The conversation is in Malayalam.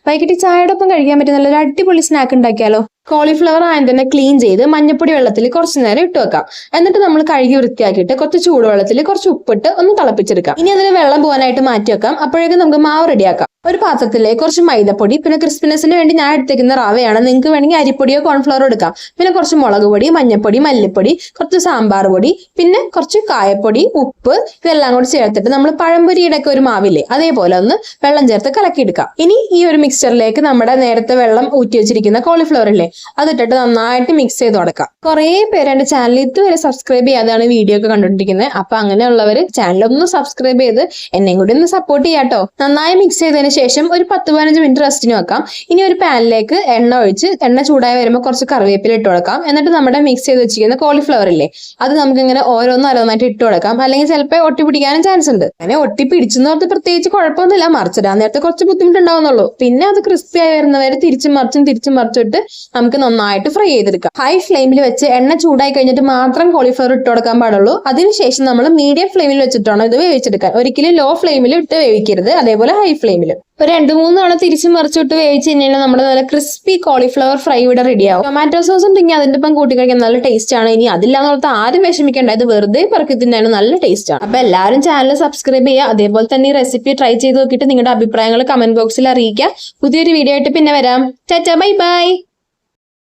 വൈകിട്ട് ചായയുടെ ഒപ്പം കഴിക്കാൻ പറ്റിയ നല്ലൊരു അടിപൊളി സ്നാക്ക് ഉണ്ടാക്കിയാലോ. കോളിഫ്ലവർ ആദ്യം തന്നെ ക്ലീൻ ചെയ്ത് മഞ്ഞപ്പൊടി വെള്ളത്തിൽ കുറച്ച് നേരം ഇട്ട് വെക്കാം. എന്നിട്ട് നമ്മൾ കഴുകി വൃത്തിയാക്കിയിട്ട് കുറച്ച് ചൂടുവെള്ളത്തിൽ കുറച്ച് ഉപ്പിട്ട് ഒന്ന് തിളപ്പിച്ചെടുക്കാം. ഇനി അതിന് വെള്ളം പോകാനായിട്ട് മാറ്റി വെക്കാം. അപ്പോഴേക്കും നമുക്ക് മാവ് റെഡിയാക്കാം. ഒരു പാത്രത്തിലേക്ക് കുറച്ച് മൈദപ്പൊടി, പിന്നെ ക്രിസ്പിനെസിന് വേണ്ടി ഞാൻ എടുത്തേക്കുന്ന റവയാണ്. നിങ്ങൾക്ക് വേണമെങ്കിൽ അരിപ്പൊടിയോ കോൺഫ്ലവറോ എടുക്കാം. പിന്നെ കുറച്ച് മുളക് പൊടി, മഞ്ഞപ്പൊടി, മല്ലിപ്പൊടി, കുറച്ച് സാമ്പാർ പൊടി, പിന്നെ കുറച്ച് കായപ്പൊടി, ഉപ്പ്, ഇതെല്ലാം കൂടി ചേർത്തിട്ട് നമ്മൾ പഴംപൊരിയുടെ ഒക്കെ ഒരു മാവില്ലേ അതേപോലെ ഒന്ന് വെള്ളം ചേർത്ത് കലക്കിയെടുക്കാം. ഇനി ഈ ഒരു മിക്സ്ചറിലേക്ക് നമ്മുടെ നേരത്തെ വെള്ളം ഊറ്റി വെച്ചിരിക്കുന്ന കോളിഫ്ലവർ ഇല്ലേ അതിട്ടിട്ട് നന്നായിട്ട് മിക്സ് ചെയ്ത് കൊടുക്കാം. കുറേ പേര് എന്റെ ചാനൽ ഇതുവരെ സബ്സ്ക്രൈബ് ചെയ്യാതാണ് വീഡിയോ ഒക്കെ കണ്ടുകൊണ്ടിരിക്കുന്നത്. അപ്പൊ അങ്ങനെയുള്ളവർ ചാനലൊന്ന് സബ്സ്ക്രൈബ് ചെയ്ത് എന്നെയും കൂടി ഒന്ന് സപ്പോർട്ട് ചെയ്യാട്ടോ. നന്നായി മിക്സ് ചെയ്തതിന് ശേഷം ഒരു 10-15 മിനിറ്റ് റെസ്റ്റിന് വെക്കാം. ഇനി ഒരു പാനിലേക്ക് എണ്ണ ഒഴിച്ച് എണ്ണ ചൂടായി വരുമ്പോൾ കുറച്ച് കറിവേപ്പില ഇട്ട് കൊടുക്കാം. എന്നിട്ട് നമ്മുടെ മിക്സ് ചെയ്ത് വെച്ചിരിക്കുന്ന കോളിഫ്ലവർ ഇല്ലേ അത് നമുക്ക് ഇങ്ങനെ ഓരോന്നായിട്ട് ഇട്ട് കൊടുക്കാം. അല്ലെങ്കിൽ ചിലപ്പോൾ ഒട്ടി പിടിക്കാനും ചാൻസ് ഉണ്ട്. അങ്ങനെ ഒട്ടി പിടിച്ചെന്ന് പറഞ്ഞാൽ പ്രത്യേകിച്ച് കുഴപ്പമൊന്നുമില്ല. മറിച്ചിടാൻ നേരത്തെ കുറച്ച് ബുദ്ധിമുട്ടുണ്ടാവുന്നുള്ളൂ. പിന്നെ അത് ക്രിസ്പി ആയി വരുന്നവരെ തിരിച്ചും മറിച്ചിട്ട് നമുക്ക് നന്നായിട്ട് ഫ്രൈ ചെയ്തെടുക്കാം. ഹൈ ഫ്ലെയിമിൽ വെച്ച് എണ്ണ ചൂടായി കഴിഞ്ഞിട്ട് മാത്രം കോളിഫ്ലവർ ഇട്ട് കൊടുക്കാൻ പാടുള്ളൂ. അതിനുശേഷം നമ്മൾ മീഡിയം ഫ്ലെയിമിൽ വെച്ചിട്ടാണ് ഇത് വേവിച്ചെടുക്കാൻ. ഒരിക്കലും ലോ ഫ്ലെയിമിൽ ഇട്ട് വേവിക്കരുത്. അതേപോലെ ഹൈ ഫ്ലെയിമിൽ ഒരു 2-3 തവണ തിരിച്ചും മറിച്ചിട്ട് വേവിച്ച് കഴിഞ്ഞാൽ നമ്മുടെ നല്ല ക്രിസ്പി കോളിഫ്ലവർ ഫ്രൈ ഇവിടെ റെഡിയാവും. ടൊമാറ്റോ സോസ് ഉണ്ടെങ്കിൽ അതിന്റെ ഒപ്പം കൂട്ടി കഴിക്കാൻ നല്ല ടേസ്റ്റ് ആണ്. ഇനി അതില്ലാന്നുള്ളത് ആരും വിഷമിക്കേണ്ട, ഇത് വെറുതെ പറക്കി തിന്നാണ് നല്ല ടേസ്റ്റ് ആണ്. അപ്പൊ എല്ലാവരും ചാനൽ സബ്സ്ക്രൈബ് ചെയ്യുക. അതേപോലെ തന്നെ ഈ റെസിപ്പി ട്രൈ ചെയ്ത് നോക്കിയിട്ട് നിങ്ങളുടെ അഭിപ്രായങ്ങൾ കമന്റ് ബോക്സിൽ അറിയിക്കുക. പുതിയൊരു വീഡിയോ ആയിട്ട് പിന്നെ വരാം. Tata, bye bye.